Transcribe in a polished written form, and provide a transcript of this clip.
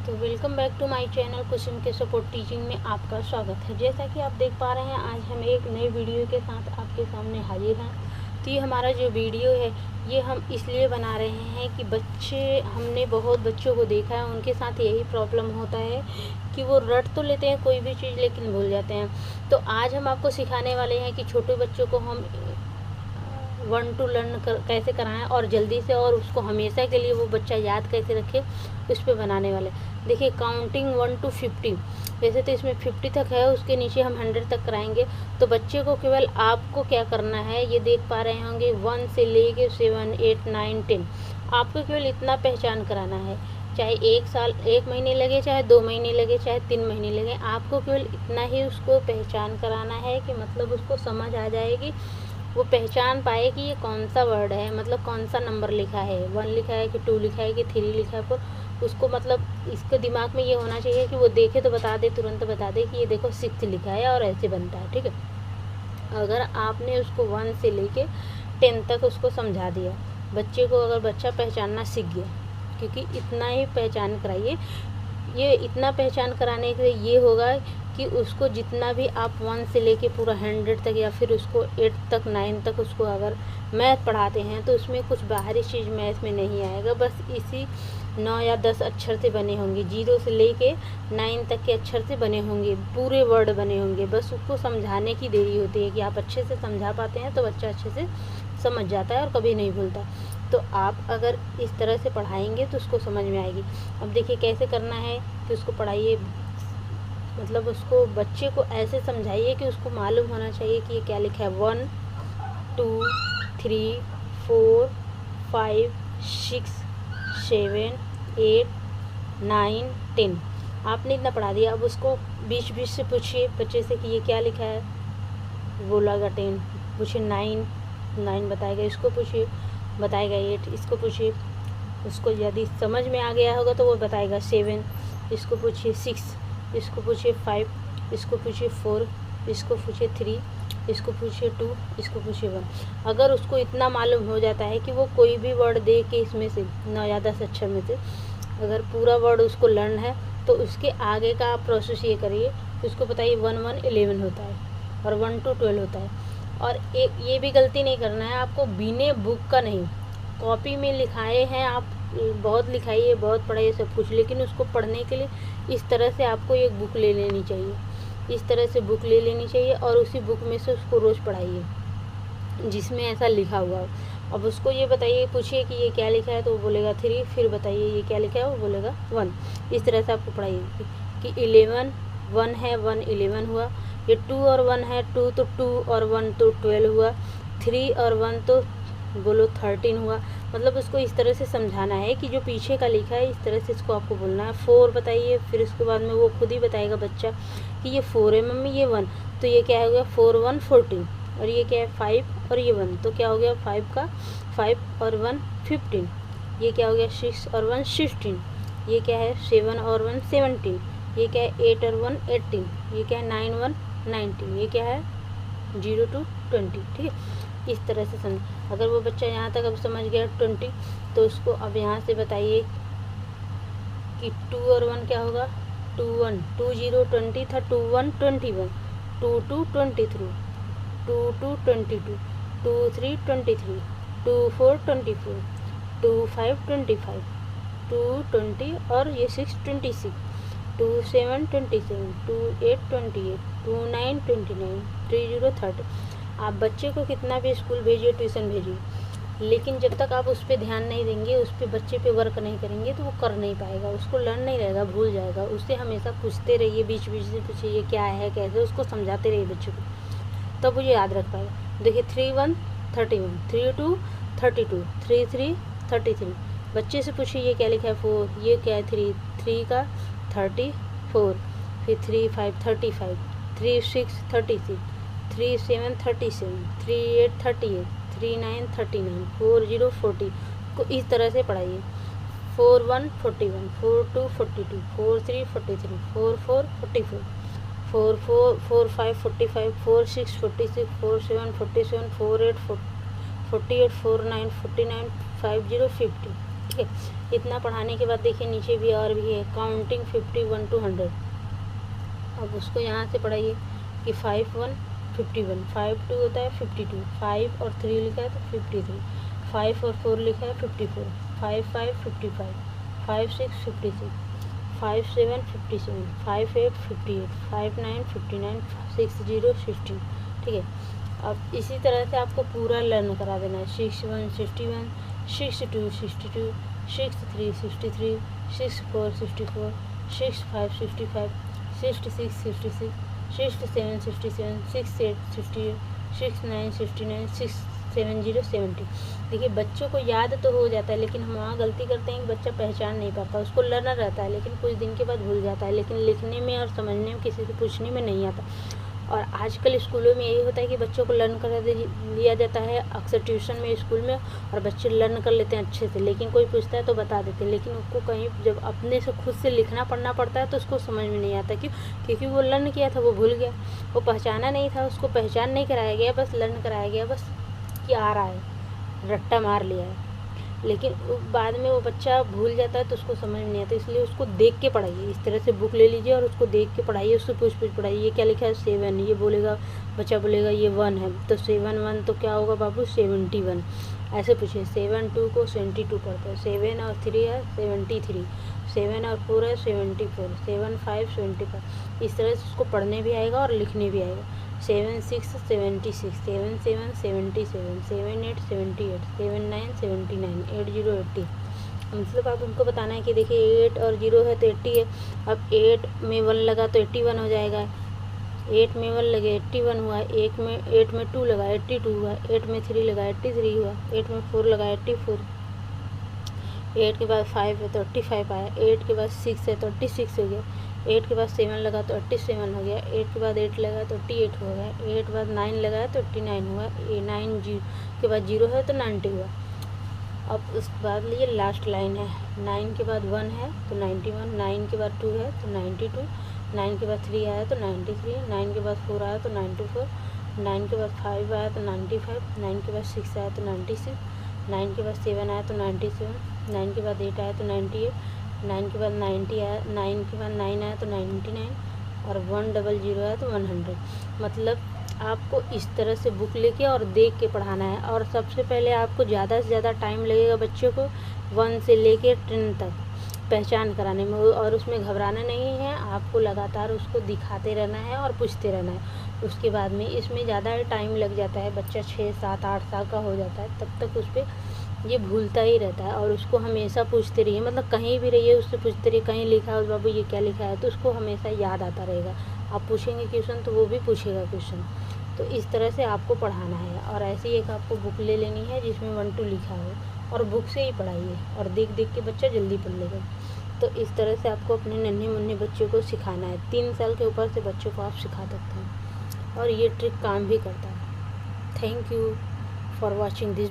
तो welcome back to my channel Kusum के support teaching में आपका स्वागत है। जैसा कि आप देख पा रहे हैं, आज हम एक नई वीडियो के साथ आपके सामने हाजिर हैं। तो ये हमारा जो वीडियो है ये हम इसलिए बना रहे हैं कि हमने बहुत बच्चों को देखा है, उनके साथ यही प्रॉब्लम होता है कि वो रट तो लेते हैं कोई भी चीज़ लेकिन भूल जाते हैं। तो आज हम आपको सिखाने वाले हैं कि छोटे बच्चों को हम 1 to लर्न कैसे कराएं और जल्दी से, और उसको हमेशा के लिए वो बच्चा याद कैसे रखे, उस पर बनाने वाले। देखिए, काउंटिंग 1 to 50, वैसे तो इसमें 50 तक है, उसके नीचे हम 100 तक कराएंगे। तो बच्चे को केवल आपको क्या करना है, ये देख पा रहे होंगे 1 से लेके 7, 8, 9, 10, आपको केवल इतना पहचान कराना है। चाहे 1 साल 1 महीने लगे, चाहे 2 महीने लगे, चाहे 3 महीने लगे, आपको केवल इतना ही उसको पहचान कराना है कि मतलब उसको समझ आ जाएगी, वो पहचान पाए कि ये कौन सा वर्ड है, मतलब कौन सा नंबर लिखा है, 1 लिखा है कि 2 लिखा है कि 3 लिखा है। पर उसको मतलब इसके दिमाग में ये होना चाहिए कि वो देखे तो बता दे, तुरंत बता दे कि ये देखो 6 लिखा है और ऐसे बनता है। ठीक है, अगर आपने उसको 1 से लेके 10 तक उसको समझा दिया बच्चे को, अगर बच्चा पहचानना सीख गया, क्योंकि इतना ही पहचान कराइए। ये इतना पहचान कराने के लिए ये होगा कि उसको जितना भी आप 1 से लेके पूरा 100 तक, या फिर उसको 8 तक 9 तक उसको अगर मैथ पढ़ाते हैं तो उसमें कुछ बाहरी चीज़ मैथ में नहीं आएगा। बस इसी 9 या 10 अक्षर से बने होंगे, 0 से लेके 9 तक के अक्षर से बने होंगे, पूरे वर्ड बने होंगे। बस उसको समझाने की देरी होती है कि आप अच्छे से समझा पाते हैं तो बच्चा अच्छे से समझ जाता है और कभी नहीं भूलता। तो आप अगर इस तरह से पढ़ाएंगे तो उसको समझ में आएगी। अब देखिए कैसे करना है कि उसको पढ़ाइए, मतलब उसको बच्चे को ऐसे समझाइए कि उसको मालूम होना चाहिए कि ये क्या लिखा है। 1 2 3 4 5 6 7 8 9 10, आपने इतना पढ़ा दिया। अब उसको बीच बीच से पूछिए बच्चे से कि ये क्या लिखा है, बोलेगा 10, पूछिए 9 बताएगा, इसको पूछिए बताएगा 8, इसको पूछिए, उसको यदि समझ में आ गया होगा तो वो बताएगा 7, इसको पूछिए 6, इसको पूछिए 5, इसको पूछिए 4, इसको पूछिए 3, इसको पूछिए 2, इसको पूछिए 1। अगर उसको इतना मालूम हो जाता है कि वो कोई भी वर्ड दे के इसमें से 9 या 10 अक्षर में से अगर पूरा वर्ड उसको लर्न है, तो उसके आगे का आप प्रोसेस ये करिए, उसको बताइए 1 1 11 होता है और 1 to 12 होता है। और एक ये भी गलती नहीं करना है आपको, बिना बुक का नहीं, कॉपी में लिखाए हैं आप, बहुत लिखाइए, बहुत पढ़ाइए सब कुछ, लेकिन उसको पढ़ने के लिए इस तरह से आपको एक बुक ले लेनी चाहिए, इस तरह से बुक ले लेनी चाहिए और उसी बुक में से उसको रोज़ पढ़ाइए जिसमें ऐसा लिखा हुआ हो। अब उसको ये बताइए, पूछिए कि ये क्या लिखा है तो वो बोलेगा 3, फिर बताइए ये क्या लिखा है, वो बोलेगा 1। इस तरह से आपको पढ़ाइए कि 11 1 है 1 11 हुआ, ये 2 और 1 है 2 तो 2 और 1 तो 12 हुआ, 3 और 1 तो बोलो 13 हुआ। मतलब उसको इस तरह से समझाना है कि जो पीछे का लिखा है इस तरह से इसको आपको बोलना है। 4 बताइए, फिर उसके बाद में वो खुद ही बताएगा बच्चा कि ये 4 है मम्मी, ये 1, तो ये क्या हो गया 4 1 14, और ये क्या है 5 और ये 1, तो क्या हो गया 5 और 1 15, ये क्या हो गया 6 और 1 16, ये क्या है 7 और 1 17, ये क्या है 8 और 1 18, ये क्या है 9 1 19, ये क्या है 0 to 20। ठीक है, इस तरह से समझ। अगर वो बच्चा यहाँ तक अब समझ गया 20, तो उसको अब यहाँ से बताइए कि 2 और 1 क्या होगा, 2 1 2 0 20 था, 2 1 21, 2 2 23, 2 2 22, 2 3 23, 2 4 24, 2 5 25, 2 20 और ये 6 26, 2 7 27, 2 8 28, 2 9 29, 3 0 30। आप बच्चे को कितना भी स्कूल भेजिए, ट्यूशन भेजिए, लेकिन जब तक आप उस पर ध्यान नहीं देंगे, उस पर बच्चे पे वर्क नहीं करेंगे तो वो कर नहीं पाएगा, उसको लर्न नहीं रहेगा, भूल जाएगा। उससे हमेशा पूछते रहिए, बीच बीच से पूछिए ये क्या है कैसे, उसको समझाते रहिए बच्चे को, तब वो याद रख पाएगा। देखिए 3 1 31, 3 2 32, 3 3 33, बच्चे से पूछिए ये क्या लिखा है 4, ये क्या है 3 का 34, फिर 3 5 35, 3 6 36, 3 7 37, 3 8 38, 3 9 39, 4 0 40 को इस तरह से पढ़ाइए। 4 1 41, 4 2 42, 4 3 43, 4 4 44, 4 4 4 5 45, 4 6 46, 4 7 47, 4 8 48, 4 9 49, 5 0 50। ठीक है। इतना पढ़ाने के बाद देखिए नीचे भी और भी है, काउंटिंग 51 to 100। अब उसको यहाँ से पढ़ाइए कि 5 1 51, 5 2 होता है 52, 5 और 3 लिखा है तो 53, 5 और 4 लिखा है 54, 5 5 55, 5 6 56, 5 7 57, 5 8 58, 5 9 59, 6 0 60। ठीक है। अब इसी तरह से आपको पूरा लर्न करा देना है। 6 1 61, 6 2 62, 6 3 63, 6 4 64, 6 5 65, 6 6 66, 6 7 67, 6 8 68, 6 9 69, 6 7 0 70। देखिए बच्चों को याद तो हो जाता है, लेकिन हम वहाँ गलती करते हैं कि बच्चा पहचान नहीं पाता। उसको लर्नर रहता है लेकिन कुछ दिन के बाद भूल जाता है, लेकिन लिखने में और समझने में किसी से पूछने में नहीं आता। और आजकल स्कूलों में यही होता है कि बच्चों को लर्न करा लिया जाता है अक्सर ट्यूशन में, स्कूल में, और बच्चे लर्न कर लेते हैं अच्छे से, लेकिन कोई पूछता है तो बता देते हैं, लेकिन उसको कहीं जब अपने से खुद से लिखना पढ़ना पड़ता है तो उसको समझ में नहीं आता। क्यों? क्योंकि वो लर्न किया था, वो भूल गया, वो पहचाना नहीं था, उसको पहचान नहीं कराया गया, बस लर्न कराया गया, बस कि आ रहा है, रट्टा मार लिया है। लेकिन बाद में वो बच्चा भूल जाता है तो उसको समझ में नहीं आता। इसलिए उसको देख के पढ़ाइए। इस तरह से बुक ले लीजिए और उसको देख के पढ़ाइए, उससे पूछ पढ़ाइए। ये क्या लिखा है? 7। ये बोलेगा, बच्चा बोलेगा ये 1 है, तो 7 1 तो क्या होगा बाबू? 71। ऐसे पूछिए। 7 2 को 72 पढ़ते हैं। 7 और 3 है 73, 7 और 4 है 74, 7 5 75। इस तरह से उसको पढ़ने भी आएगा और लिखने भी आएगा। 7 6 76, 7 7 77, 7 8 78, 7 9 79, 8 0 80। मतलब आप उनको बताना है कि देखिए 8 और 0 है तो 80 है। अब 8 में 1 लगा तो 81 हो जाएगा। 8 में 1 लगे 81 हुआ। 8 में 2 लगा 82 हुआ। 8 में 3 लगा 83 हुआ। 8 में 4 लगा 84। 8 के बाद 5 है तो 85 आया। 8 के बाद 6 है तो 86 हो गया। 8 के बाद 7 लगा तो 87 हो गया। 8 के बाद 8 लगा तो 88 हो गया। 8 के बाद 9 लगाया तो 89 हुआ। 9 के बाद 0 है तो 90 हुआ। अब उसके बाद लिए लास्ट लाइन है। 9 के बाद 1 है तो 91, 9 के बाद 2 है तो 92, 9 के बाद 3 आया तो 93, 9 के बाद 4 आया तो 94, 9 के बाद 5 आया तो 95, 9 के बाद 6 आया तो 96, 9 के बाद 7 आया तो 97, 9 के बाद 8 आया तो 98, 9 के बाद 90 आया, 9 के बाद 9 आया तो 99, और 100 आया तो 100। मतलब आपको इस तरह से बुक लेके और देख के पढ़ाना है। और सबसे पहले आपको ज़्यादा से ज़्यादा टाइम लगेगा बच्चों को 1 से लेके 10 तक पहचान कराने में, और उसमें घबराना नहीं है। आपको लगातार उसको दिखाते रहना है और पूछते रहना है। उसके बाद में इसमें ज़्यादा टाइम लग जाता है। बच्चा 6 7 8 साल का हो जाता है, तब तक उस पर ये भूलता ही रहता है। और उसको हमेशा पूछते रहिए, मतलब कहीं भी रहिए उससे पूछते रहिए, कहीं लिखा है बाबू ये क्या लिखा है, तो उसको हमेशा याद आता रहेगा। आप पूछेंगे क्वेश्चन तो वो भी पूछेगा क्वेश्चन। तो इस तरह से आपको पढ़ाना है। और ऐसे ही एक आपको बुक ले लेनी है जिसमें 1 2 लिखा हो, और बुक से ही पढ़ाइए, और देख देख के बच्चा जल्दी पढ़ लेगा। तो इस तरह से आपको अपने नन्हे मुन्ने बच्चों को सिखाना है। 3 साल के ऊपर से बच्चों को आप सिखा सकते हैं, और ये ट्रिक काम भी करता है। Thank you for watching this.